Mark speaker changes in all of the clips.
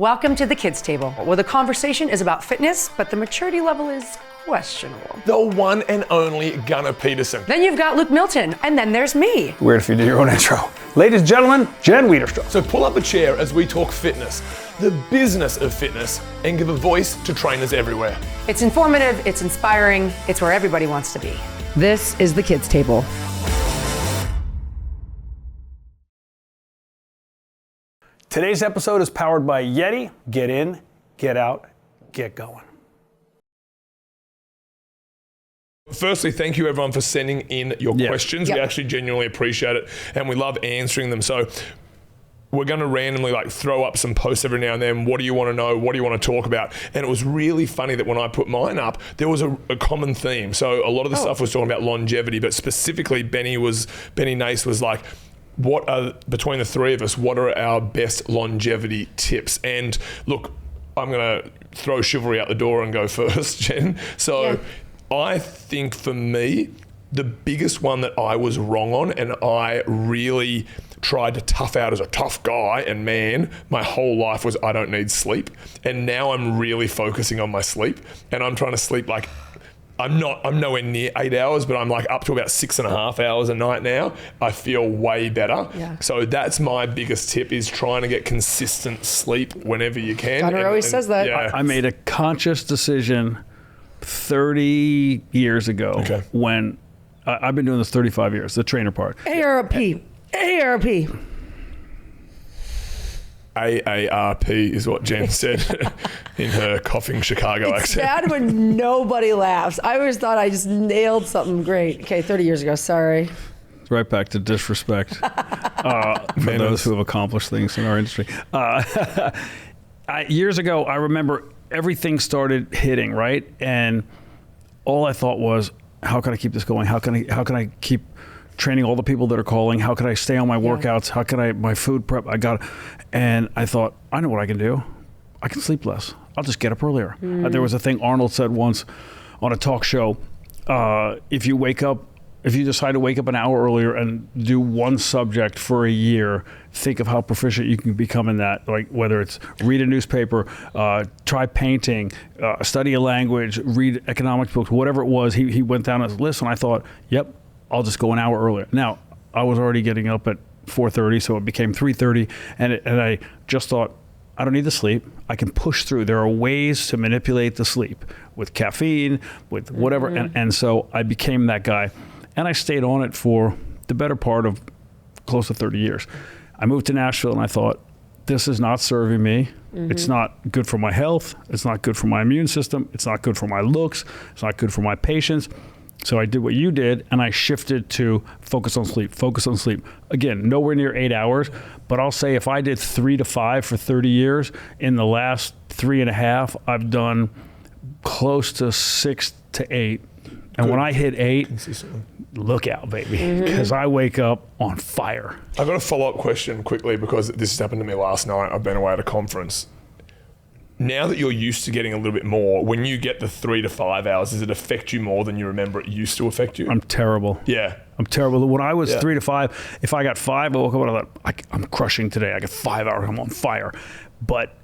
Speaker 1: Welcome to the kids' table, where the conversation is about fitness, but the maturity level is questionable.
Speaker 2: The one and only Gunnar Peterson.
Speaker 1: Then you've got Luke Milton, and then there's me.
Speaker 3: Weird if you do your own intro. Ladies and gentlemen, Jen Wiederstruck.
Speaker 2: So pull up a chair as we talk fitness, the business of fitness, and give a voice to trainers everywhere.
Speaker 1: It's informative, it's inspiring, it's where everybody wants to be. This is the kids' table.
Speaker 3: Today's episode is powered by YETI. Get in, get out, get going.
Speaker 2: Firstly, thank you everyone for sending in your questions.
Speaker 1: Yep.
Speaker 2: We actually genuinely appreciate it and we love answering them. So we're going to randomly throw up some posts every now and then. What do you want to know? What do you want to talk about? And it was really funny that when I put mine up, there was a common theme. So a lot of the stuff was talking about longevity, but specifically Benny Nace was like, what are, between the three of us, what are our best longevity tips? And look, I'm going to throw chivalry out the door and go first, Jen. So I think for me, the biggest one that I was wrong on, and I really tried to tough out as a tough guy and man my whole life, was I don't need sleep. And now I'm really focusing on my sleep, and I'm trying to sleep I'm nowhere near 8 hours, but I'm up to about 6.5 hours a night now. I feel way better. Yeah. So that's my biggest tip, is trying to get consistent sleep whenever you can.
Speaker 1: Connor always says that.
Speaker 2: Yeah.
Speaker 3: I made a conscious decision 30 years ago when I've been doing this 35 years, the trainer part.
Speaker 1: AARP.
Speaker 2: AARP is what Jen said in her coughing Chicago accent.
Speaker 1: It's bad when nobody laughs. I always thought I just nailed something great. Okay, 30 years ago, sorry.
Speaker 3: Right back to disrespect for those who have accomplished things in our industry. Years ago, I remember everything started hitting, right? And all I thought was, how can I keep this going? How can I keep training all the people that are calling? How can I stay on my workouts? How can my food prep? And I thought, I know what I can do. I can sleep less. I'll just get up earlier. There was a thing Arnold said once on a talk show. If you decide to wake up an hour earlier and do one subject for a year, think of how proficient you can become in that. Like whether it's read a newspaper, try painting, study a language, read economics books, whatever it was. He went down his list, and I thought, yep, I'll just go an hour earlier. Now, I was already getting up at 4:30, so it became 3:30, and I just thought, I don't need to sleep. I can push through. There are ways to manipulate the sleep with caffeine, with whatever, and so I became that guy. And I stayed on it for the better part of close to 30 years. I moved to Nashville, and I thought, this is not serving me. It's not good for my health. It's not good for my immune system. It's not good for my looks. It's not good for my patience. So I did what you did, and I shifted to focus on sleep. Again, nowhere near 8 hours, but I'll say if I did 3 to 5 for 30 years, in the last 3.5, I've done close to 6 to 8. And when I hit 8, look out, baby, because I wake up on fire.
Speaker 2: I've got a follow-up question quickly, because this has happened to me last night. I've been away at a conference. Now that you're used to getting a little bit more, when you get the 3 to 5 hours, does it affect you more than you remember it used to affect you?
Speaker 3: I'm terrible.
Speaker 2: Yeah.
Speaker 3: I'm terrible. When I was 3 to 5, if I got 5, I woke up and I thought, I'm crushing today. I got 5 hours, I'm on fire. But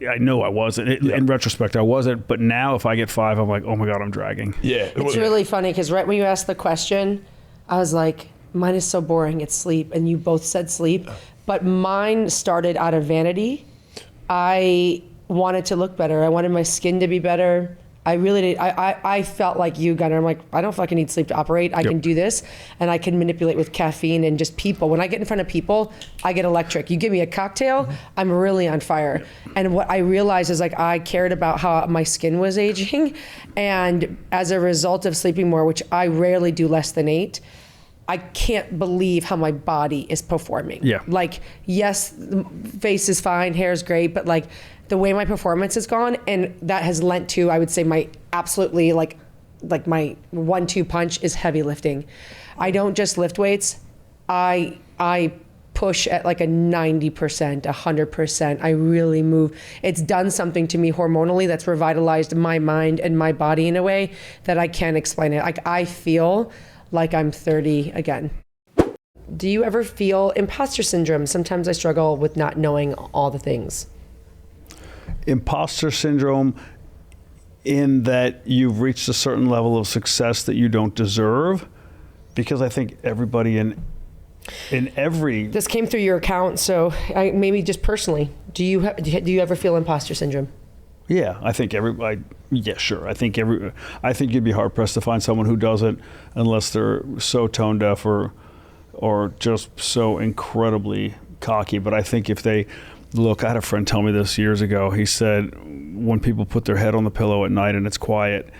Speaker 3: I know I wasn't. In retrospect, I wasn't. But now if I get 5, I'm like, oh my God, I'm dragging.
Speaker 2: Yeah.
Speaker 1: It's really funny, because right when you asked the question, I was like, mine is so boring, it's sleep. And you both said sleep. But mine started out of vanity. I wanted to look better. I wanted my skin to be better. I really did. I felt like you, Gunnar. I'm like, I don't fucking need sleep to operate. I can do this, and I can manipulate with caffeine and just people. When I get in front of people, I get electric. You give me a cocktail, I'm really on fire. And what I realized is I cared about how my skin was aging, and as a result of sleeping more, which I rarely do less than 8, I can't believe how my body is performing. Yeah. Yes, face is fine, hair is great, but the way my performance has gone, and that has lent to, I would say, my absolutely my 1-2 punch is heavy lifting. I don't just lift weights. I push at a 90%, 100%. I really move. It's done something to me hormonally that's revitalized my mind and my body in a way that I can't explain it. I feel like I'm 30 again. Do you ever feel imposter syndrome? Sometimes I struggle with not knowing all the things.
Speaker 3: imposter syndrome in that you've reached a certain level of success that you don't deserve, because I think everybody in every...
Speaker 1: This came through your account, so maybe just personally, do you ever feel imposter syndrome?
Speaker 3: Yeah, I think yeah, sure. I think you'd be hard pressed to find someone who doesn't, unless they're so tone deaf or just so incredibly cocky. But I think if they look, I had a friend tell me this years ago. He said, when people put their head on the pillow at night and it's quiet,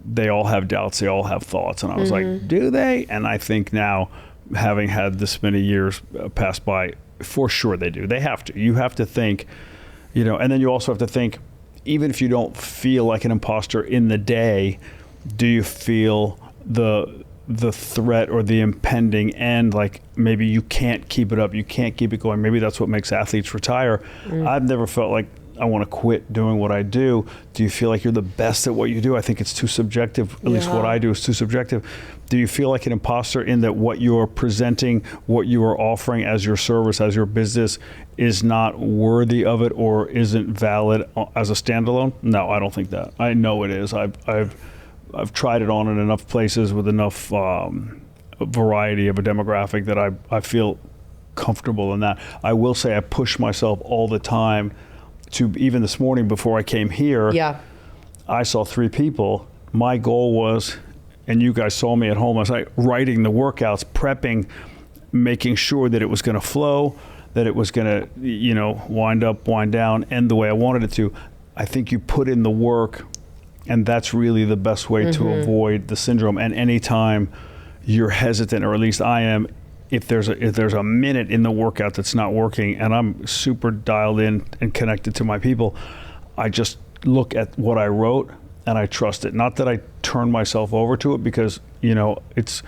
Speaker 3: they all have doubts, they all have thoughts. And I was like, do they? And I think now, having had this many years pass by, for sure they do. They have to. You have to think, and then you also have to think, even if you don't feel like an imposter in the day, do you feel the threat or the impending end, like maybe you can't keep it up, you can't keep it going. Maybe that's what makes athletes retire. I've never felt like I want to quit doing what I do. Do you feel like you're the best at what you do? I think it's too subjective. At least what I do is too subjective. Do you feel like an imposter in that what you're presenting, what you are offering as your service, as your business, is not worthy of it or isn't valid as a standalone? No, I don't think that. I know it is. I've tried it on in enough places with enough variety of a demographic that I feel comfortable in that. I will say I push myself all the time to, even this morning before I came here, I saw 3 people. My goal was, and you guys saw me at home, I was like writing the workouts, prepping, making sure that it was going to flow, that it was going to, wind up, wind down, end the way I wanted it to. I think you put in the work, and that's really the best way to avoid the syndrome. And anytime you're hesitant, or at least I am, if there's a minute in the workout that's not working and I'm super dialed in and connected to my people, I just look at what I wrote and I trust it. Not that I turn myself over to it, because it's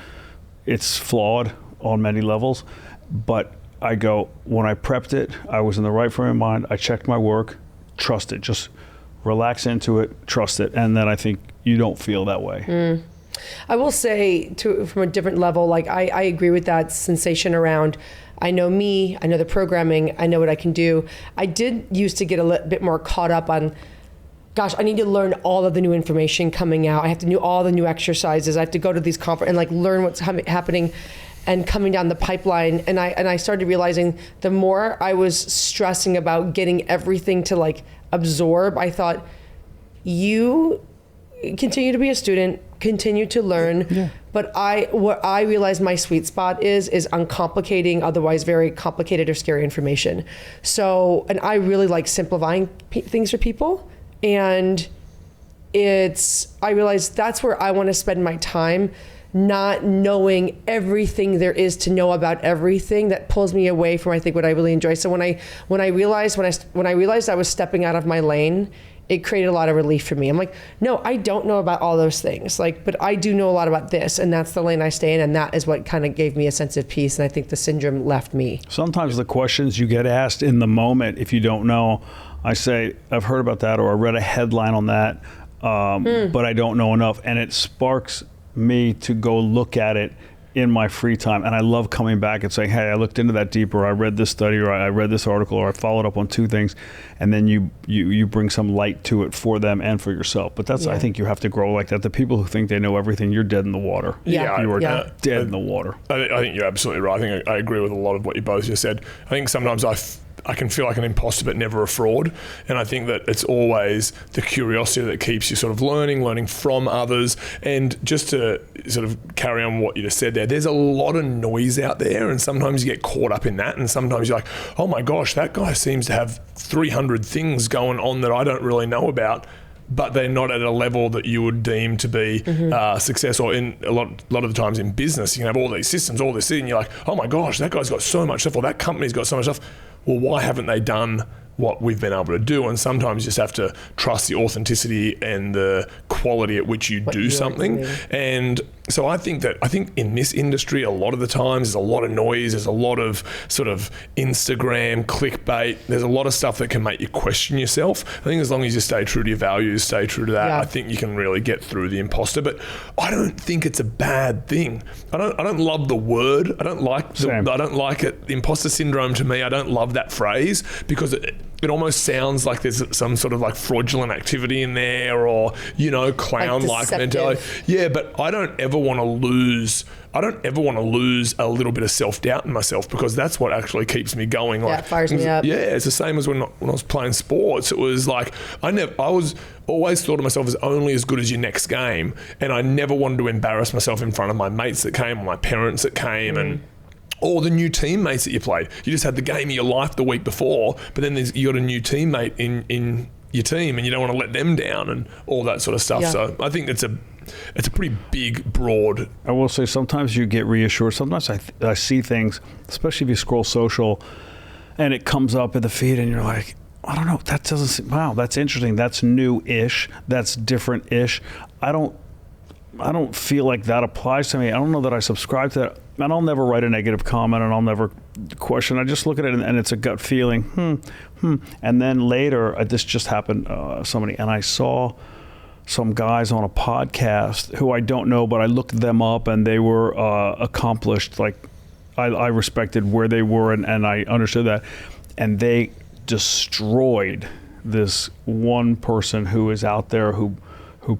Speaker 3: flawed on many levels, but I go, when I prepped it, I was in the right frame of mind, I checked my work, trust it, just relax into it, trust it, and then I think you don't feel that way.
Speaker 1: I will say, from a different level, like I agree with that sensation around, I know me, I know the programming, I know what I can do. I did used to get a little bit more caught up on, gosh, I need to learn all of the new information coming out. I have to do all the new exercises. I have to go to these conferences and like learn what's happening and coming down the pipeline. And I started realizing the more I was stressing about getting everything to like absorb, I thought, you continue to be a student, continue to learn, but what I realized my sweet spot is uncomplicating otherwise very complicated or scary information. So, and I really like simplifying things for people, and I realized that's where I want to spend my time, not knowing everything there is to know about everything. That pulls me away from, I think, what I really enjoy. So when I realized I was stepping out of my lane, it created a lot of relief for me. I'm like, no, I don't know about all those things, but I do know a lot about this, and that's the lane I stay in, and that is what kind of gave me a sense of peace, and I think the syndrome left me.
Speaker 3: Sometimes the questions you get asked in the moment, if you don't know, I say, I've heard about that, or I read a headline on that, but I don't know enough, and it sparks me to go look at it in my free time. And I love coming back and saying, hey, I looked into that deeper, I read this study, or I read this article, or I followed up on 2 things, and then you bring some light to it for them and for yourself. But that's, I think you have to grow like that. The people who think they know everything, you're dead in the water. You are dead in the water.
Speaker 2: I think you're absolutely right. I think I agree with a lot of what you both just said. I think sometimes I can feel like an imposter but never a fraud, and I think that it's always the curiosity that keeps you sort of learning from others. And just to sort of carry on what you just said there's a lot of noise out there, and sometimes you get caught up in that, and sometimes you're like, oh my gosh, that guy seems to have 300 things going on that I don't really know about, but they're not at a level that you would deem to be success. Or in a lot of the times in business, you can have all these systems, all this thing, and you're like, oh my gosh, that guy's got so much stuff, or that company's got so much stuff. Well, why haven't they done what we've been able to do? And sometimes you just have to trust the authenticity and the quality at which you do something. And so I think in this industry, a lot of the times there's a lot of noise, there's a lot of sort of Instagram clickbait, there's a lot of stuff that can make you question yourself. I think as long as you stay true to your values, stay true to that, I think you can really get through the imposter. But I don't think it's a bad thing. I don't love the word. I don't like it. The imposter syndrome, to me, I don't love that phrase, because it almost sounds like there's some sort of like fraudulent activity in there, or, clown-like mentality. Yeah, but I don't ever want to lose a little bit of self-doubt in myself, because that's what actually keeps me going.
Speaker 1: It fires me up.
Speaker 2: Yeah, it's the same as when I was playing sports. It was like, I was always thought of myself as only as good as your next game, and I never wanted to embarrass myself in front of my mates that came, or my parents that came, and or the new teammates that you played. You just had the game of your life the week before, but then you got a new teammate in your team, and you don't want to let them down and all that sort of stuff. Yeah. So I think it's a pretty big, broad.
Speaker 3: I will say sometimes you get reassured. Sometimes I see things, especially if you scroll social, and it comes up in the feed, and you're like, I don't know, that doesn't seem, wow, that's interesting. That's new-ish. That's different-ish. I don't feel like that applies to me. I don't know that I subscribe to that. And I'll never write a negative comment, and I'll never question. I just look at it, and it's a gut feeling. And then later, this just happened, and I saw some guys on a podcast who I don't know, but I looked them up, and they were accomplished. Like, I respected where they were, and I understood that. And they destroyed this one person who is out there who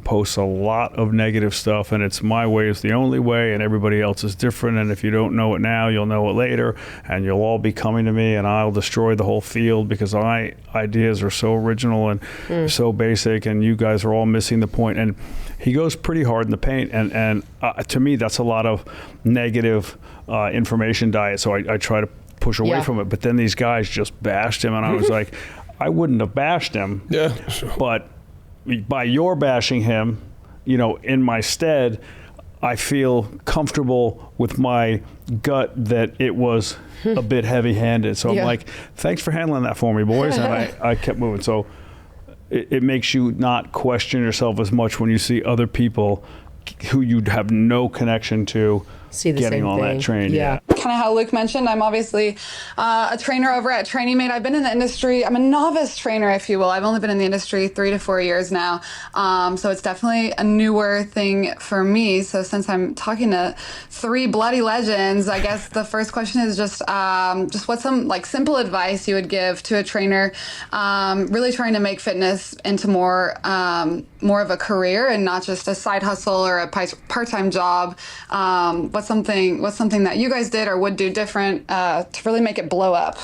Speaker 3: posts a lot of negative stuff, and it's my way is the only way, and everybody else is different, and if you don't know it now, you'll know it later, and you'll all be coming to me, and I'll destroy the whole field because my ideas are so original and so basic, and you guys are all missing the point. And he goes pretty hard in the paint, and to me, that's a lot of negative information diet, so I try to push away from it. But then these guys just bashed him, and I was like, I wouldn't have bashed him, but by your bashing him, in my stead, I feel comfortable with my gut that it was a bit heavy-handed. So I'm like, thanks for handling that for me, boys. And I kept moving. So it makes you not question yourself as much when you see other people who you'd have no connection to getting on that train.
Speaker 4: Kind of how Luke mentioned, I'm obviously a trainer over at Training Mate. I've been in the industry. I'm a novice trainer, if you will. I've only been in the industry 3 to 4 years now. So it's definitely a newer thing for me. So since I'm talking to 3 bloody legends, I guess the first question is just what's some simple advice you would give to a trainer really trying to make fitness into more of a career and not just a side hustle or a part-time job. What's something that you guys did or would do different to really make it blow up?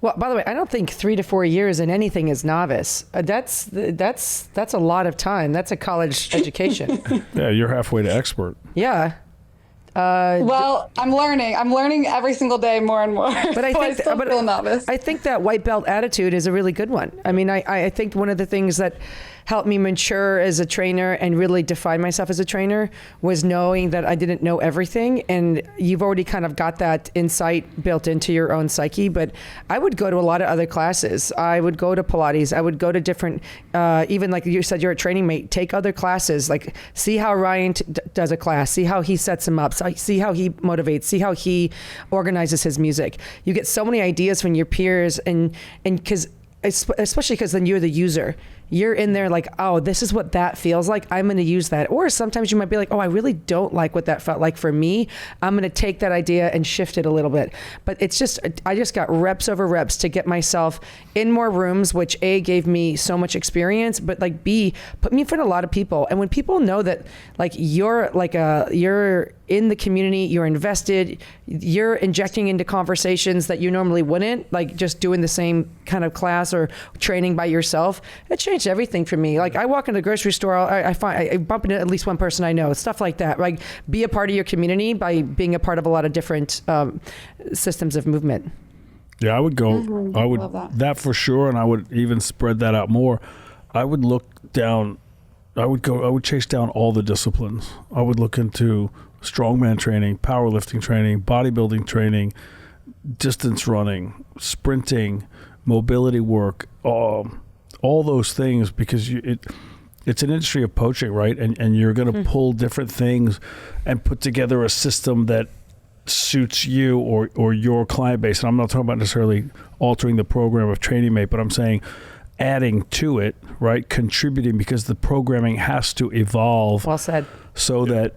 Speaker 1: Well, by the way, I don't think 3 to 4 years in anything is novice. That's a lot of time. That's a college education.
Speaker 3: Yeah, you're halfway to expert.
Speaker 1: Yeah.
Speaker 4: Well, I'm learning every single day more and more. But I think, so I still feel novice.
Speaker 1: I think that white belt attitude is a really good one. I mean, I think one of the things that helped me mature as a trainer and really define myself as a trainer was knowing that I didn't know everything. And you've already kind of got that insight built into your own psyche. But I would go to a lot of other classes. I would go to Pilates. I would go to different, even like you said, you're a Training Mate, take other classes, like see how Ryan does a class, see how he sets them up, see how he motivates, see how he organizes his music. You get so many ideas from your peers, and because especially because then you're the user. You're in there like, oh, this is what that feels like. I'm going to use that. Or sometimes you might be like, oh, I really don't like what that felt like for me. I'm going to take that idea and shift it a little bit. But it's just, I just got reps over reps to get myself in more rooms, which A, gave me so much experience, but like B, put me in front of a lot of people. And when people know that you're in the community, you're invested, you're injecting into conversations that you normally wouldn't, like just doing the same kind of class or training by yourself, it changed everything for me. Like I walk into the grocery store, I bump into at least one person I know, stuff like that. Like be a part of your community by being a part of a lot of different systems of movement.
Speaker 3: Yeah, I would go, I would, that for sure. And I would even spread that out more. I would look down, I would chase down all the disciplines. I would look into strongman training, powerlifting training, bodybuilding training, distance running, sprinting, mobility work, all those things, because it's an industry of poaching, right? And you're going to pull different things and put together a system that suits you or your client base. And I'm not talking about necessarily altering the program of Training Mate, but I'm saying adding to it, right? Contributing, because the programming has to evolve.
Speaker 1: Well said.
Speaker 3: So that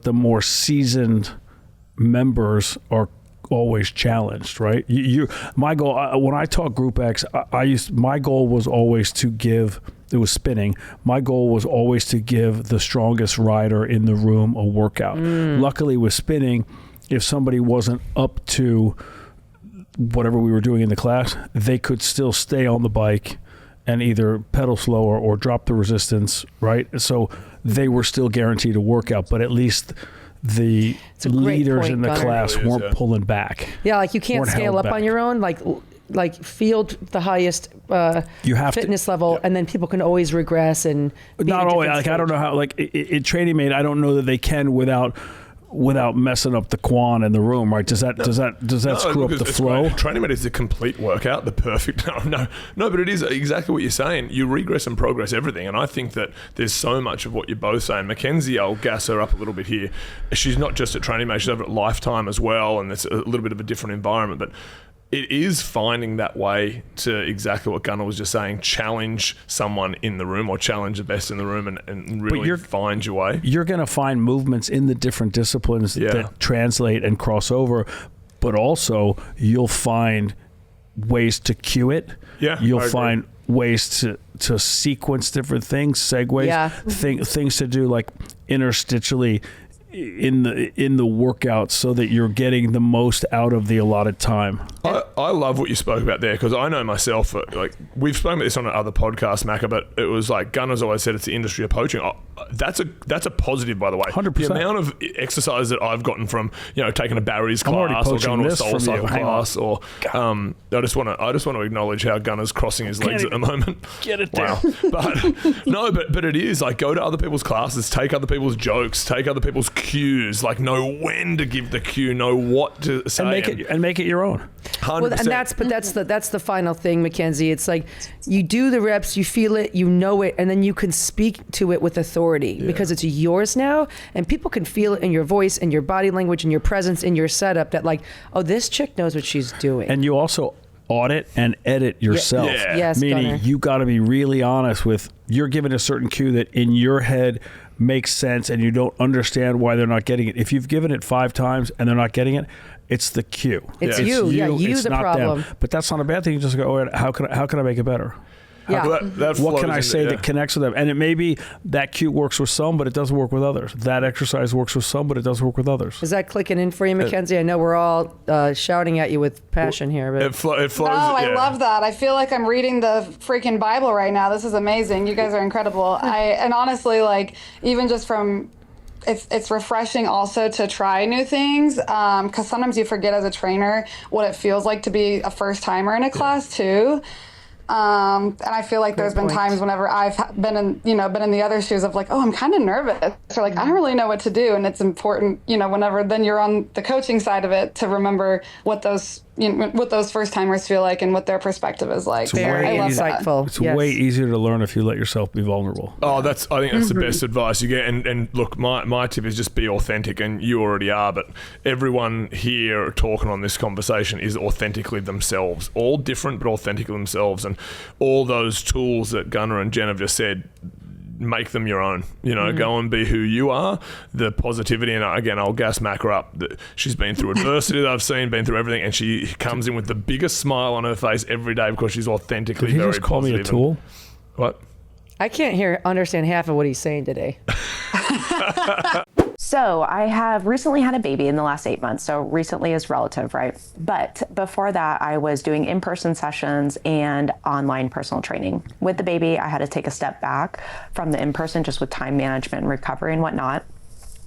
Speaker 3: the more seasoned members are always challenged, right? My goal, when I taught Group X, my goal was always to give, it was spinning. My goal was always to give the strongest rider in the room a workout. Luckily with spinning, if somebody wasn't up to whatever we were doing in the class, they could still stay on the bike and either pedal slower or drop the resistance, right? So they were still guaranteed a workout, but at least the leaders in the class weren't pulling back.
Speaker 1: Yeah, like you can't scale up on your own. Like field the highest fitness level, and then people can always regress and
Speaker 3: not always. Like I don't know how. Like in Training Mate, I don't know that they can without messing up the quan in the room, right? Does that screw up the flow?
Speaker 2: Training Mate is the complete workout, the perfect. No, but it is exactly what you're saying. You regress and progress everything, and I think that there's so much of what you're both saying. Mckenzie, I'll gas her up a little bit here. She's not just at Training Mate; she's over at Lifetime as well, and it's a little bit of a different environment, but. It is finding that way to exactly what Gunnar was just saying, challenge someone in the room or challenge the best in the room and really find your way.
Speaker 3: You're going to find movements in the different disciplines that translate and cross over, but also you'll find ways to cue it.
Speaker 2: Yeah,
Speaker 3: you'll find ways to sequence different things, segues, things to do like interstitially in the workout so that you're getting the most out of the allotted time.
Speaker 2: I love what you spoke about there because I know myself, like we've spoken about this on other podcasts, Macca, but it was like Gunnar's always said it's the industry of poaching. That's a positive, by the way.
Speaker 3: 100%.
Speaker 2: The amount of exercise that I've gotten from taking a Barry's class or going to a soul cycle class, or I just want to acknowledge how Gunnar's crossing his legs at the moment.
Speaker 3: Get it there.
Speaker 2: Wow. but it is like go to other people's classes, take other people's jokes, take other people's cues, like know when to give the cue, know what to say,
Speaker 3: and make it your own.
Speaker 2: 100%.
Speaker 1: Well, and that's the final thing, Mckenzie. It's like you do the reps, you feel it, you know it, and then you can speak to it with authority because it's yours now, and people can feel it in your voice and your body language and your presence in your setup that like, oh, this chick knows what she's doing.
Speaker 3: And you also audit and edit yourself.
Speaker 2: Yeah.
Speaker 1: Yes,
Speaker 3: meaning
Speaker 1: Gunnar.
Speaker 3: you got to be really honest with, you're given a certain cue that in your head makes sense and you don't understand why they're not getting it. If you've given it 5 times and they're not getting it, it's the cue.
Speaker 1: It's you.
Speaker 3: It's
Speaker 1: the
Speaker 3: not
Speaker 1: problem.
Speaker 3: them. But that's not a bad thing. You just go, oh, how can I make it better?
Speaker 1: Yeah.
Speaker 2: What
Speaker 3: can I say that connects with them? And it may be that cue works with some, but it doesn't work with others. That exercise works with some, but it doesn't work with others.
Speaker 1: Is that clicking in for you, Mckenzie? I know we're all shouting at you with passion here. But
Speaker 2: It flows.
Speaker 4: Oh, I love that. I feel like I'm reading the freaking Bible right now. This is amazing. You guys are incredible. And honestly, like, even just from... It's refreshing also to try new things because sometimes you forget as a trainer what it feels like to be a first timer in a class too. And I feel like there's been times whenever I've been in the other shoes of like, oh, I'm kind of nervous, or like I don't really know what to do, and it's important, whenever then you're on the coaching side of it to remember what those first timers feel like and what their perspective is like.
Speaker 1: Very insightful.
Speaker 3: It's way easier to learn if you let yourself be vulnerable.
Speaker 2: Oh, I think that's the best advice you get. And look, my tip is just be authentic, and you already are, but everyone here talking on this conversation is authentically themselves. All different, but authentically themselves. And all those tools that Gunnar and Jen have just said, make them your own. Go and be who you are. The positivity, and again, I'll gas Macca up. She's been through adversity that I've seen, been through everything, and she comes in with the biggest smile on her face every day because she's authentically very positive.
Speaker 3: Did he just call me a tool?
Speaker 2: What?
Speaker 1: I can't understand half of what he's saying today.
Speaker 5: So I have recently had a baby in the last 8 months. So recently is relative, right? But before that, I was doing in-person sessions and online personal training. With the baby, I had to take a step back from the in-person just with time management and recovery and whatnot.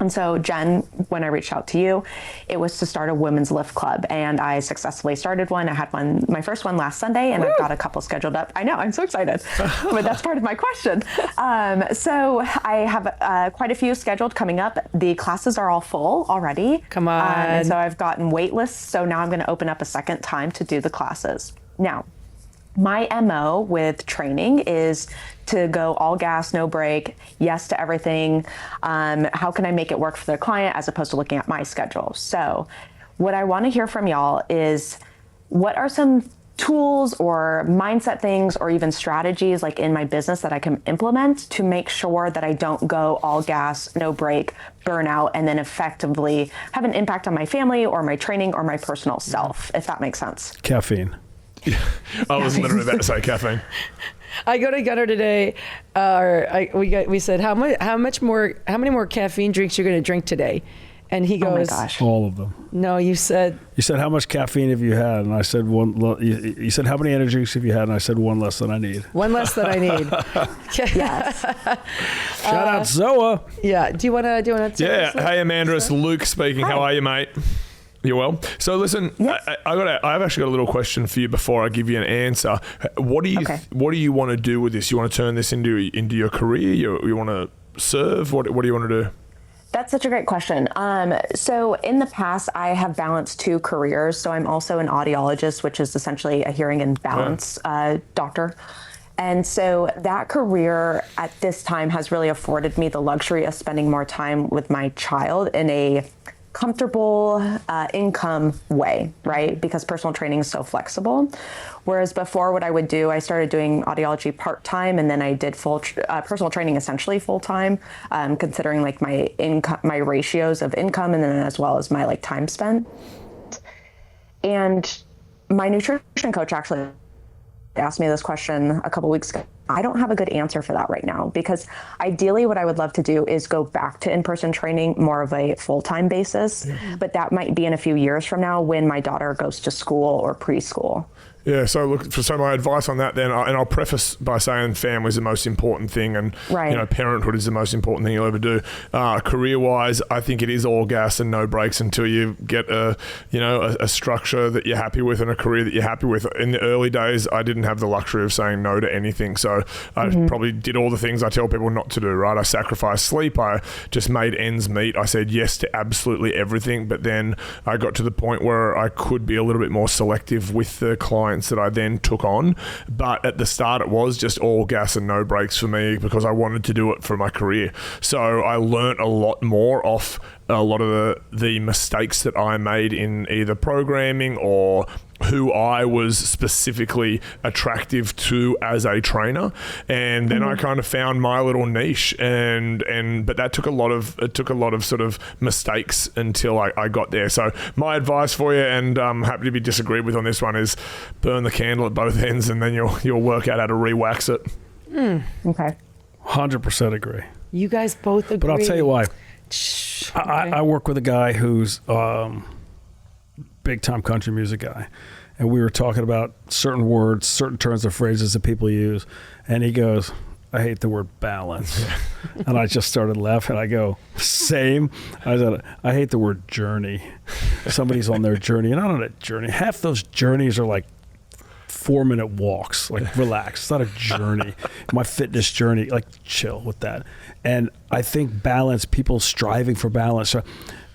Speaker 5: And so, Jen, when I reached out to you, it was to start a women's lift club. And I successfully started one. I had my first one last Sunday, and I've got a couple scheduled up. I know, I'm so excited. But that's part of my question. So I have quite a few scheduled coming up. The classes are all full already.
Speaker 1: Come on.
Speaker 5: And so I've gotten wait lists. So now I'm going to open up a second time to do the classes. Now, my MO with training is to go all gas, no break, yes to everything. How can I make it work for the client as opposed to looking at my schedule? So what I want to hear from y'all is what are some tools or mindset things or even strategies like in my business that I can implement to make sure that I don't go all gas, no break, burnout, and then effectively have an impact on my family or my training or my personal self, if that makes sense.
Speaker 3: Caffeine.
Speaker 2: I was literally about to say caffeine.
Speaker 1: I go to Gunnar today. We said how many more caffeine drinks you're going to drink today, and he goes,
Speaker 5: "Oh my gosh,
Speaker 3: all of them."
Speaker 1: No, you said
Speaker 3: how much caffeine have you had? And I said one. You said how many energy drinks have you had? And I said one less than I need.
Speaker 1: one less than I need.
Speaker 5: yes."
Speaker 3: Shout out Zoa.
Speaker 1: Yeah. Do you want to?
Speaker 2: Yeah. Hey, Amanda, it's Luke speaking.
Speaker 5: Hi.
Speaker 2: How are you, mate? You well? So listen,
Speaker 5: Yes.
Speaker 2: I've actually got a little question for you before I give you an answer. What do you want to do with this? You want to turn this into your career? You want to serve? What do you want to do?
Speaker 5: That's such a great question. So in the past, I have balanced 2 careers. So I'm also an audiologist, which is essentially a hearing and balance doctor. And so that career at this time has really afforded me the luxury of spending more time with my child in a comfortable income way, right? Because personal training is so flexible. Whereas before, what I would do, I started doing audiology part-time, and then I did full personal training essentially full-time, considering like my income, my ratios of income, and then as well as my like time spent. And my nutrition coach actually asked me this question a couple weeks ago. I don't have a good answer for that right now, because ideally what I would love to do is go back to in-person training more of a full-time basis, but that might be in a few years from now when my daughter goes to school or preschool.
Speaker 2: Yeah, so look, so my advice on that then, and I'll preface by saying family is the most important thing, and
Speaker 5: Right.
Speaker 2: Parenthood is the most important thing you'll ever do. Career-wise, I think it is all gas and no breaks until you get a structure that you're happy with and a career that you're happy with. In the early days, I didn't have the luxury of saying no to anything, so I probably did all the things I tell people not to do. Right, I sacrificed sleep. I just made ends meet. I said yes to absolutely everything, but then I got to the point where I could be a little bit more selective with the clients that I then took on. But at the start, it was just all gas and no breaks for me because I wanted to do it for my career. So I learnt a lot more off a lot of the mistakes that I made in either programming or who I was specifically attractive to as a trainer, and then I kind of found my little niche, but that took a lot of sort of mistakes until I got there. So my advice for you, and I'm happy to be disagreed with on this one, is burn the candle at both ends, and then you'll work out how to re-wax it.
Speaker 5: Okay.
Speaker 3: 100% agree.
Speaker 1: You guys both agree.
Speaker 3: But I'll tell you why.
Speaker 1: Okay.
Speaker 3: I work with a guy who's big time country music guy, and we were talking about certain words, certain turns of phrases that people use, and he goes, "I hate the word balance." And I just started laughing. I go, "Same." I said, "I hate the word journey." Somebody's on their journey, and I'm on a journey. Half those journeys are like 4-minute walks. Like, relax. It's not a journey. My fitness journey, like, chill with that. And I think balance, people striving for balance. So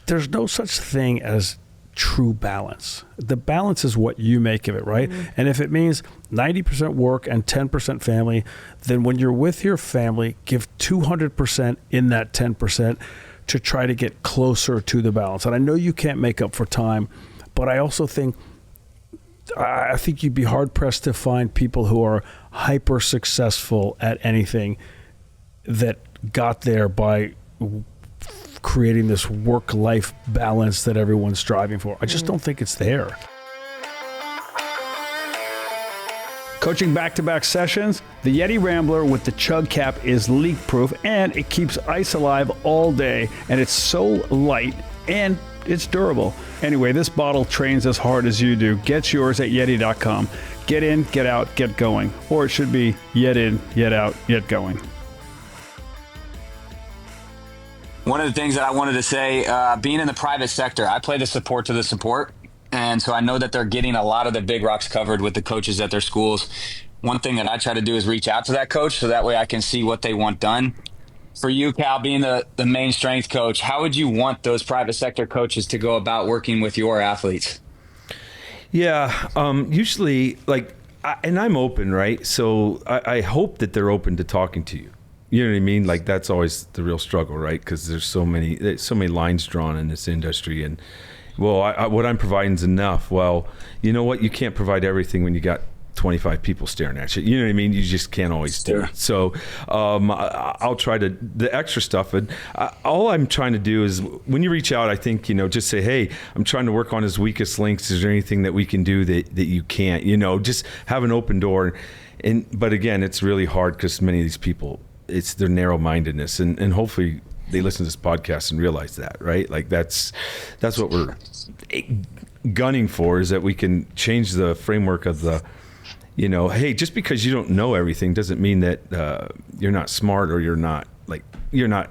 Speaker 3: there's no such thing as true balance. The balance is what you make of it, right? And if it means 90% work and 10% family, then when you're with your family, give 200% in that 10% to try to get closer to the balance. And I know you can't make up for time, but I also think you'd be hard pressed to find people who are hyper successful at anything that got there by creating this work-life balance that everyone's striving for. I just don't think it's there. Coaching back-to-back sessions, the YETI Rambler with the chug cap is leak-proof, and it keeps ice alive all day, and it's so light and it's durable. Anyway, this bottle trains as hard as you do. Get yours at YETI.com. Get in, get out, get going. Or it should be yet in, yet out, yet going.
Speaker 6: One of the things that I wanted to say, being in the private sector, I play the support to the support. And so I know that they're getting a lot of the big rocks covered with the coaches at their schools. One thing that I try to do is reach out to that coach so that way I can see what they want done. For you, Cal, being the main strength coach, how would you want those private sector coaches to go about working with your athletes?
Speaker 7: Yeah, usually, and I'm open, right? So I hope that they're open to talking to you. You know what I mean? Like, that's always the real struggle, right? Because there's so many lines drawn in this industry, and well, what I'm providing is enough. Well, you know what? You can't provide everything when you got 25 people staring at you. You know what I mean? You just can't always do it. So I'll try to, the extra stuff. And all I'm trying to do is when you reach out, I think, just say, hey, I'm trying to work on his weakest links. Is there anything that we can do that you can't, just have an open door. But again, it's really hard because many of these people, it's their narrow-mindedness. And hopefully they listen to this podcast and realize that, right? Like that's what we're gunning for, is that we can change the framework of the, hey, just because you don't know everything doesn't mean that you're not smart or you're not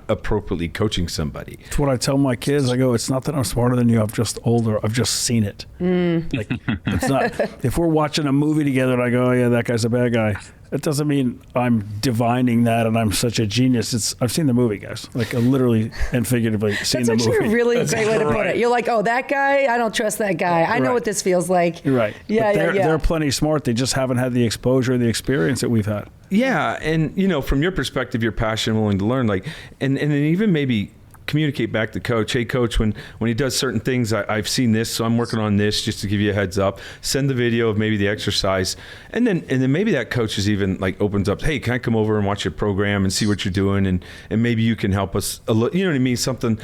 Speaker 7: appropriately coaching somebody.
Speaker 3: It's what I tell my kids. I go, it's not that I'm smarter than you. I'm just older. I've just seen it. Like, it's not. If we're watching a movie together and I go, oh yeah, that guy's a bad guy, it doesn't mean I'm divining that and I'm such a genius. I've seen the movie, guys. Like literally and figuratively seen the movie.
Speaker 1: That's actually a really great way to put it. You're like, oh, that guy, I don't trust that guy. I know what this feels like.
Speaker 3: You're right.
Speaker 1: Yeah,
Speaker 3: but they're plenty smart. They just haven't had the exposure, the experience that we've had.
Speaker 7: Yeah, and from your perspective, you're passionate, willing to learn, and then even maybe communicate back to coach. Hey, coach, when he does certain things, I've seen this, so I'm working on this, just to give you a heads up. Send the video of maybe the exercise, and then maybe that coach is even opens up. Hey, can I come over and watch your program and see what you're doing, and maybe you can help us. You know what I mean? Something.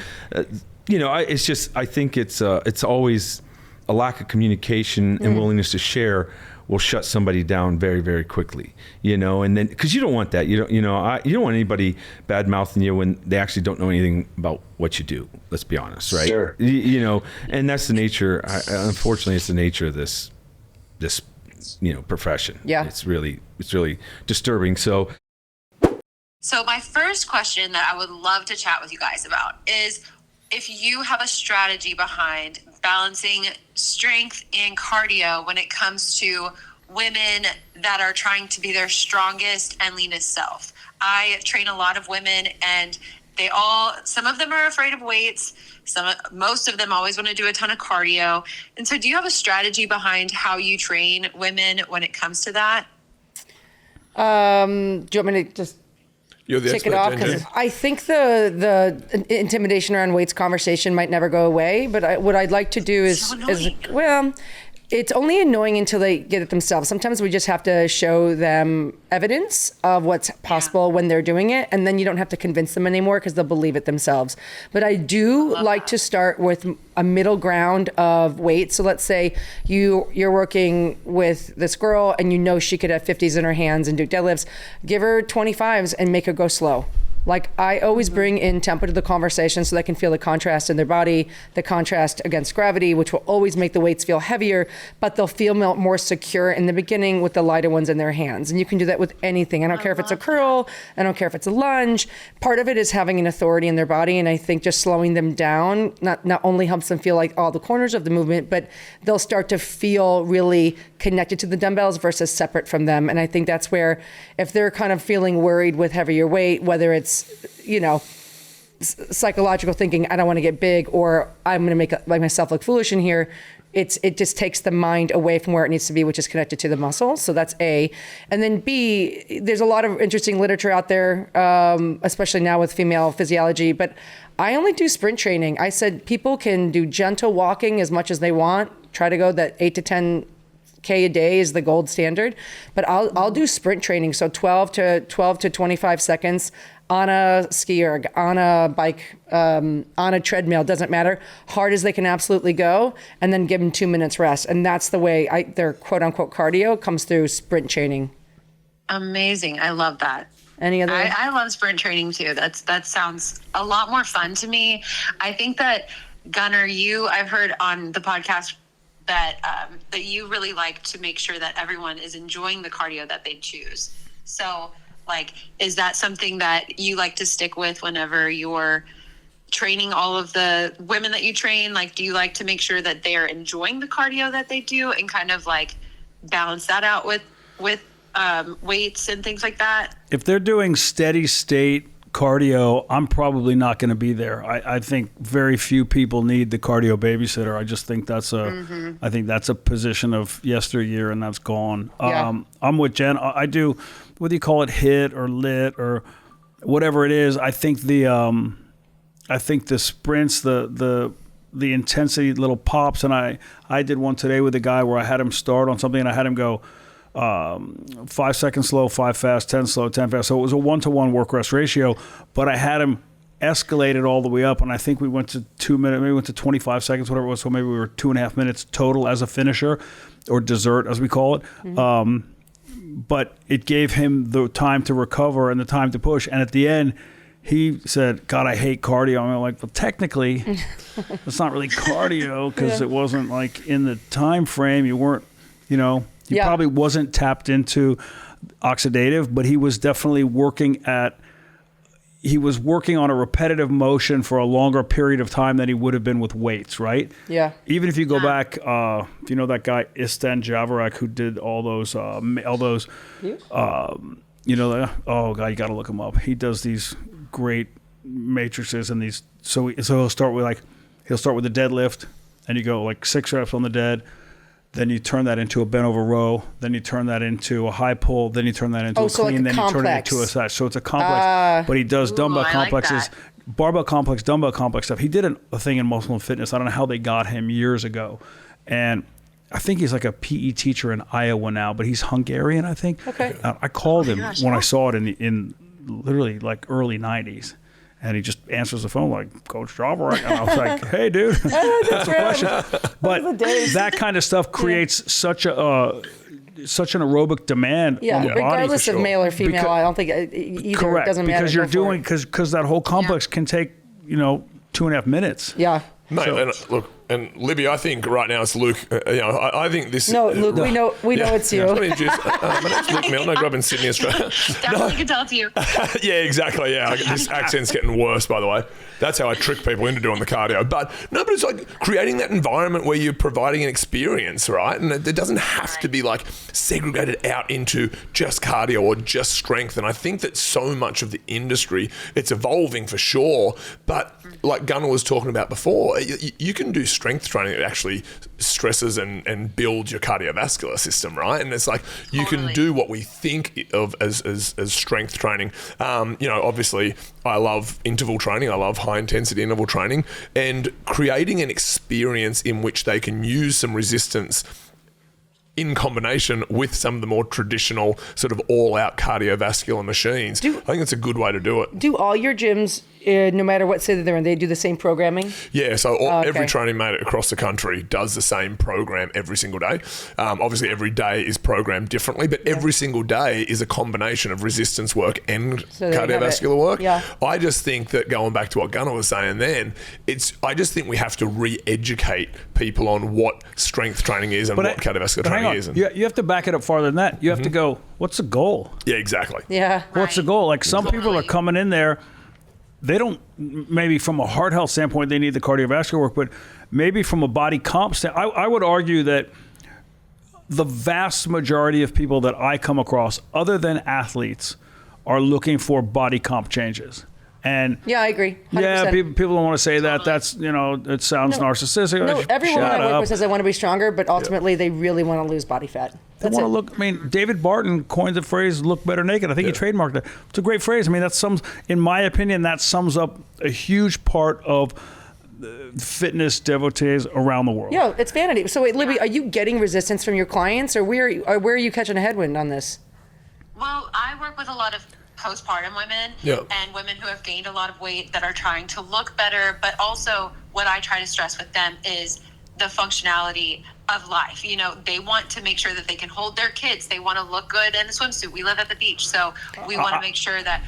Speaker 7: It's just, I think it's always a lack of communication and willingness to share will shut somebody down very, very quickly, and then, because you don't want that. You don't want anybody bad mouthing you when they actually don't know anything about what you do. Let's be honest, right?
Speaker 6: Sure.
Speaker 7: And that's the nature. Unfortunately, it's the nature of this profession.
Speaker 1: Yeah.
Speaker 7: It's really disturbing. So
Speaker 8: my first question that I would love to chat with you guys about is if you have a strategy behind balancing strength and cardio when it comes to women that are trying to be their strongest and leanest self. I train a lot of women, and some of them are afraid of weights. Most of them always want to do a ton of cardio. And so do you have a strategy behind how you train women when it comes to that?
Speaker 1: Do you want me to just kick it off? Because I think the intimidation around weights conversation might never go away. But what I'd like to do is it's only annoying until they get it themselves. Sometimes we just have to show them evidence of what's possible when they're doing it, and then you don't have to convince them anymore because they'll believe it themselves. But I do like to start with a middle ground of weight. So let's say you're working with this girl and she could have 50s in her hands and do deadlifts. Give her 25s and make her go slow. Like, I always bring in tempo to the conversation so they can feel the contrast in their body, the contrast against gravity, which will always make the weights feel heavier, but they'll feel more secure in the beginning with the lighter ones in their hands. And you can do that with anything. I don't care if it's a curl. I don't care if it's a lunge. Part of it is having an authority in their body. And I think just slowing them down not only helps them feel like all the corners of the movement, but they'll start to feel really connected to the dumbbells versus separate from them. And I think that's where, if they're kind of feeling worried with heavier weight, whether it's psychological thinking, I don't want to get big, or I'm going to make myself look foolish in here, it just takes the mind away from where it needs to be, which is connected to the muscle. So that's A. And then B, there's a lot of interesting literature out there, especially now with female physiology, but I only do sprint training. I said people can do gentle walking as much as they want, try to go that 8 to 10K a day is the gold standard, but I'll do sprint training. So 12 to 25 seconds on a skier, on a bike, on a treadmill, doesn't matter, hard as they can absolutely go, and then give them 2 minutes rest. And that's the way their quote unquote cardio comes through sprint training.
Speaker 8: Amazing. I love that.
Speaker 1: Any other?
Speaker 8: I love sprint training too. That sounds a lot more fun to me. I think that Gunnar, I've heard on the podcast that you really like to make sure that everyone is enjoying the cardio that they choose. So, is that something that you like to stick with whenever you're training all of the women that you train? Do you like to make sure that they are enjoying the cardio that they do and kind of balance that out with weights and things like that? If they're doing steady state cardio, I'm probably not going to be there. I think very few people need the cardio babysitter. I just think that's I think that's a position of yesteryear, and that's gone.
Speaker 1: Yeah.
Speaker 8: I'm with Jen. I do, whether you call it HIIT or lit or whatever it is. I think the sprints, the
Speaker 3: the intensity little pops. And I did one today with a guy where I had him start on something and I had him go 5 seconds slow, 5 fast, 10 slow, 10 fast. So it was a 1-to-1 work rest ratio, but I had him escalated all the way up, and I think we went to 2 minutes, maybe went to 25 seconds, whatever it was. So maybe we were 2.5 minutes total as a finisher, or dessert as we call it. But it gave him the time to recover and the time to push. And at the end, he said, "God, I hate cardio." I'm like, well, technically, it's not really cardio because it wasn't like in the time frame. You weren't, he probably wasn't tapped into oxidative, but he was definitely working on a repetitive motion for a longer period of time than he would have been with weights, right?
Speaker 1: Yeah.
Speaker 3: Even if you go back, if you know that guy Istan Javarak who did all those, oh God, you got to look him up. He does these great matrices and these. So he'll start with the deadlift, and you go like 6 reps on the dead. Then you turn that into a bent over row. Then you turn that into a high pull. Then you turn that into a clean. Then you turn it into a snatch. So it's a complex. But he does dumbbell complexes, barbell complex, dumbbell complex stuff. He did a thing in Muscle and Fitness. I don't know how they got him years ago. And I think he's like a PE teacher in Iowa now, but he's Hungarian, I think.
Speaker 1: Okay.
Speaker 3: I called him when I saw it in literally like early 90s. And he just answers the phone like, "Coach Javarak." And I was like, "Hey, dude, that's a question." But that kind of stuff creates such an aerobic demand on the body.
Speaker 1: Regardless of male or female, I don't think either.
Speaker 3: Correct,
Speaker 1: it doesn't matter.
Speaker 3: because you're doing because that whole complex can take 2.5 minutes.
Speaker 1: Yeah.
Speaker 2: Mate, and look, and Libby, I think right now it's Luke. I think this.
Speaker 1: No, Luke, we know it's you.
Speaker 2: My name's Luke Milne. I grew up in Sydney, Australia.
Speaker 8: Definitely can tell it's you.
Speaker 2: Yeah, exactly. Yeah, this accent's getting worse, by the way. That's how I trick people into doing the cardio. But it's like creating that environment where you're providing an experience, right? And it doesn't have to be like segregated out into just cardio or just strength. And I think that so much of the industry, it's evolving for sure. But like Gunnar was talking about before, you can do strength training that actually stresses and builds your cardiovascular system, right? And it's like you can do what we think of as strength training. Obviously, I love interval training. I love high intensity interval training, and creating an experience in which they can use some resistance in combination with some of the more traditional sort of all-out cardiovascular machines. I think it's a good way to do it.
Speaker 1: Do all your gyms, no matter what city they're in, they do the same programming?
Speaker 2: Yeah, so every training mate across the country does the same program every single day. Obviously, every day is programmed differently, but every single day is a combination of resistance work and cardiovascular work.
Speaker 1: Yeah.
Speaker 2: I just think that, going back to what Gunnar was saying then, I just think we have to re-educate people on what strength training is and what cardiovascular training is.
Speaker 3: You have to back it up farther than that. You have to go, what's the goal?
Speaker 2: Yeah, exactly.
Speaker 1: Yeah.
Speaker 3: What's the goal? Like some people are coming in there, they don't, maybe from a heart health standpoint, they need the cardiovascular work, but maybe from a body comp standpoint, I would argue that the vast majority of people that I come across, other than athletes, are looking for body comp changes. And
Speaker 1: yeah, I agree. 100%.
Speaker 3: Yeah, people don't want to say that. That's, it sounds narcissistic.
Speaker 1: No, everyone I work with says I want to be stronger, but ultimately they really want to lose body fat.
Speaker 3: They want to look. I mean, David Barton coined the phrase "look better naked." I think he trademarked it. It's a great phrase. I mean, in my opinion, that sums up a huge part of fitness devotees around the world.
Speaker 1: Yeah, it's vanity. So wait, Libby, are you getting resistance from your clients, or where are you catching a headwind on this?
Speaker 8: Well, I work with a lot of postpartum women and women who have gained a lot of weight that are trying to look better, but also what I try to stress with them is the functionality of life. They want to make sure that they can hold their kids. They want to look good in a swimsuit. We live at the beach, so we want to make sure that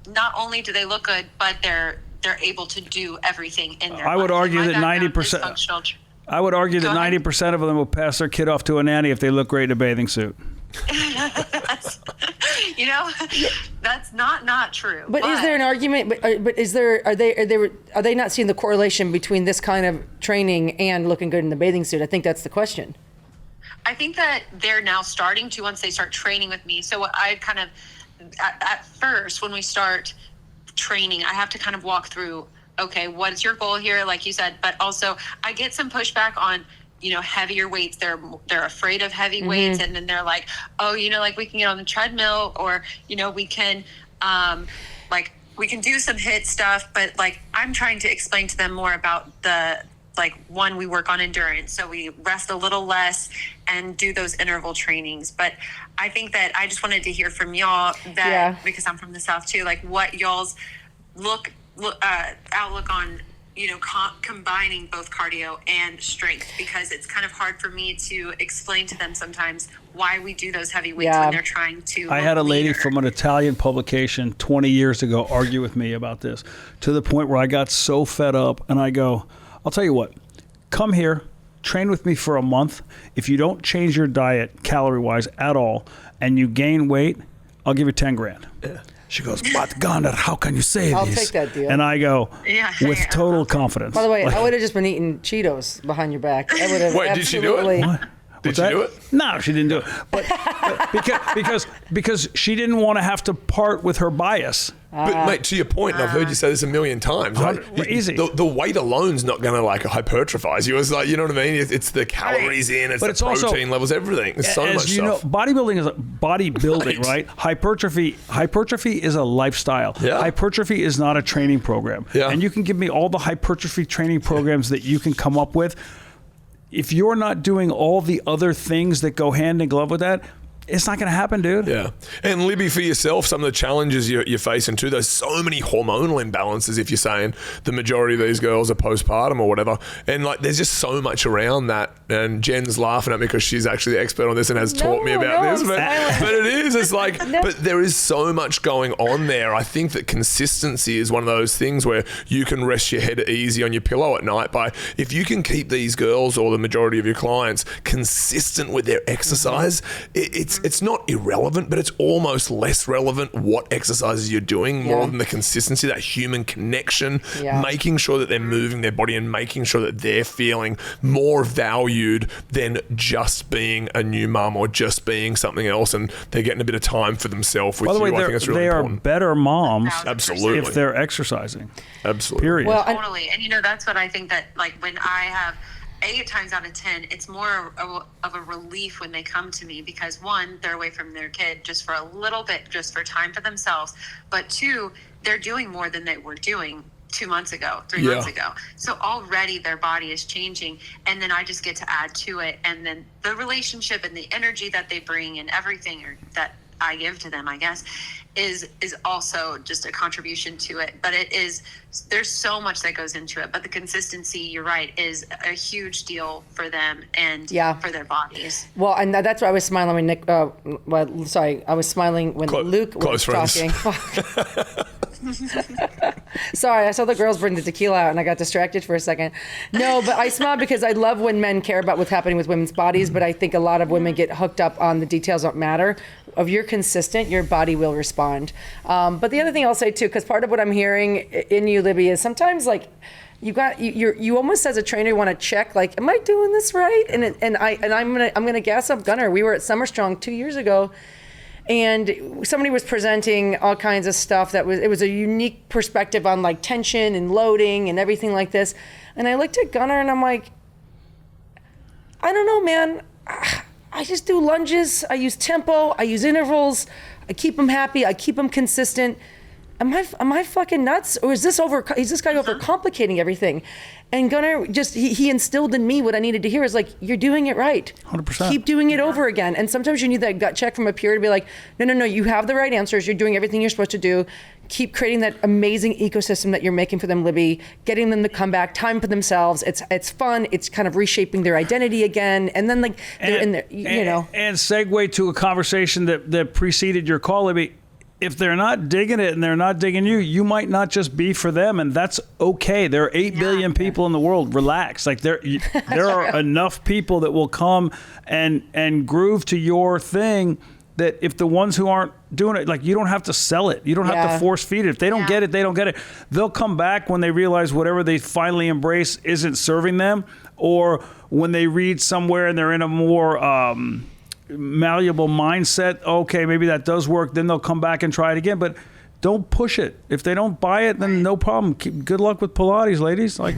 Speaker 8: not only do they look good, but they're able to do everything in their life.
Speaker 3: I would argue that 90%. I would argue that 90% of them will pass their kid off to a nanny if they look great in a bathing suit.
Speaker 8: That's not true.
Speaker 1: But is there an argument? But are they not seeing the correlation between this kind of training and looking good in the bathing suit? I think that's the question.
Speaker 8: I think that they're now starting to, once they start training with me. So I kind of, at first, when we start training, I have to kind of walk through, okay, what is your goal here? Like you said, but also I get some pushback on, heavier weights. They're afraid of heavy weights. And then they're like, oh, like we can get on the treadmill, or, we can, like we can do some HIIT stuff, but like I'm trying to explain to them more about the, like, one, we work on endurance, so we rest a little less and do those interval trainings. But I think that I just wanted to hear from y'all that, because I'm from the South too, like what y'all's outlook on, you know, combining both cardio and strength, because it's kind of hard for me to explain to them sometimes why we do those heavy weights when they're trying to.
Speaker 3: I had a lady from an Italian publication 20 years ago argue with me about this, to the point where I got so fed up, and I go, I'll tell you what, come here, train with me for a month. If you don't change your diet calorie-wise at all and you gain weight, I'll give you 10 grand. Yeah. She goes, but Gunnar, how can you say
Speaker 1: I'll
Speaker 3: this?
Speaker 1: take that deal.
Speaker 3: And I go, with total confidence.
Speaker 1: By the way, I would have just been eating Cheetos behind your back. I would have.
Speaker 2: Wait, did she do it?
Speaker 3: What?
Speaker 2: Did she do it?
Speaker 3: No, she didn't do it. But because she didn't want to have to part with her bias.
Speaker 2: But mate, to your point, and I've heard you say this a million times, right?
Speaker 3: Easy.
Speaker 2: The weight alone's not going to like hypertrophize you. It's like, you know what I mean? It's the calories in, it's the protein also, levels, everything. There's so much stuff.
Speaker 3: Bodybuilding is bodybuilding, right? Hypertrophy is a lifestyle. Yeah. Hypertrophy is not a training program. Yeah. And you can give me all the hypertrophy training programs that you can come up with. If you're not doing all the other things that go hand in glove with that, it's not going to happen, dude.
Speaker 2: Yeah. And Libby, for yourself, some of the challenges you're facing too, there's so many hormonal imbalances if you're saying the majority of these girls are postpartum or whatever. And like, there's just so much around that. And Jen's laughing at me because she's actually the expert on this and has taught me about this. But it is, it's like, but there is so much going on there. I think that consistency is one of those things where you can rest your head easy on your pillow at night by, if you can keep these girls or the majority of your clients consistent with their exercise, it's not irrelevant, but it's almost less relevant what exercises you're doing more than the consistency, that human connection, making sure that they're moving their body and making sure that they're feeling more valued than just being a new mum or just being something else, and they're getting a bit of time for themselves with you. I think that's really important.
Speaker 3: They are better moms
Speaker 2: absolutely
Speaker 3: if they're exercising.
Speaker 2: Absolutely.
Speaker 3: Period.
Speaker 8: Well, totally. And you know, that's what I think, that like when I have 8 times out of 10, it's more of a relief when they come to me, because one, they're away from their kid just for a little bit, just for time for themselves. But 2, they're doing more than they were doing 2 months ago, 3 months ago. So already their body is changing, and then I just get to add to it. And then the relationship and the energy that they bring and everything that I give to them, I guess, is also just a contribution to it. But there's so much that goes into it. But the consistency, you're right, is a huge deal for them and for their bodies.
Speaker 1: Well, and that's why I was smiling when Nick. I was smiling when Luke was talking. Sorry, I saw the girls bring the tequila out and I got distracted for a second. No, but I smile because I love when men care about what's happening with women's bodies, but I think a lot of women get hooked up on the details that matter. If you're consistent, your body will respond. But the other thing I'll say too, because part of what I'm hearing in you, Libby, is sometimes like you almost as a trainer want to check, like, am I doing this right? And I'm gonna gas up Gunnar. We were at Summer Strong 2 years ago, and somebody was presenting all kinds of stuff it was a unique perspective on like tension and loading and everything like this. And I looked at Gunnar and I'm like, I don't know, man. I just do lunges. I use tempo. I use intervals. I keep them happy. I keep them consistent. Am I fucking nuts? Or is this guy overcomplicating everything? And Gunnar he instilled in me what I needed to hear is like, you're doing it right.
Speaker 3: 100%.
Speaker 1: Keep doing it over again. And sometimes you need that gut check from a peer to be like, no, you have the right answers. You're doing everything you're supposed to do. Keep creating that amazing ecosystem that you're making for them, Libby, getting them to come back, time for themselves. It's fun. It's kind of reshaping their identity again. And then like, they're in there, you know. And
Speaker 3: segue to a conversation that preceded your call, Libby. If they're not digging it and they're not digging you, you might not just be for them, and that's okay. There are 8 billion people in the world. Relax. Like there are enough people that will come and groove to your thing, that if the ones who aren't doing it, like, you don't have to sell it. You don't have to force feed it. If they don't get it, they don't get it. They'll come back when they realize whatever they finally embrace isn't serving them, or when they read somewhere and they're in a more malleable mindset, okay, maybe that does work, then they'll come back and try it again. But don't push it. If they don't buy it, then no problem. Good luck with Pilates, ladies. Like,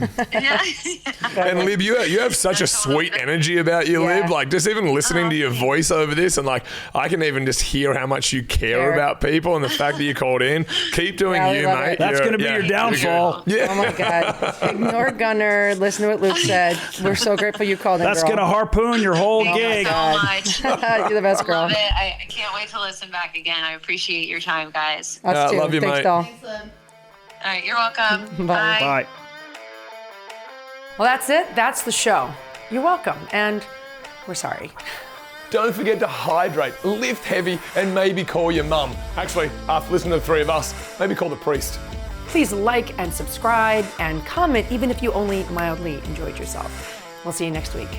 Speaker 2: and Lib, you have such a sweet energy about you, Lib. Like just even listening to your voice over this, and like I can even just hear how much you care about people, and the fact that you called in. Keep doing you, mate.
Speaker 3: That's going to be your downfall.
Speaker 2: Yeah.
Speaker 1: Oh my God. Ignore Gunnar. Listen to what Luke said. We're so grateful you called in,
Speaker 3: That's
Speaker 1: girl.
Speaker 3: going to harpoon your whole gig.
Speaker 8: Thank you so much.
Speaker 1: You're the best girl.
Speaker 8: I love it. I can't wait to listen back again. I appreciate your time, guys.
Speaker 1: Us too.
Speaker 2: love you,
Speaker 1: Thanks,
Speaker 2: mate.
Speaker 1: doll.
Speaker 8: All right, you're welcome.
Speaker 1: Bye.
Speaker 3: Bye.
Speaker 1: Well, that's it. That's the show. You're welcome. And we're sorry.
Speaker 2: Don't forget to hydrate, lift heavy, and maybe call your mum. Actually, after listening to the three of us, maybe call the priest.
Speaker 1: Please like and subscribe and comment, even if you only mildly enjoyed yourself. We'll see you next week.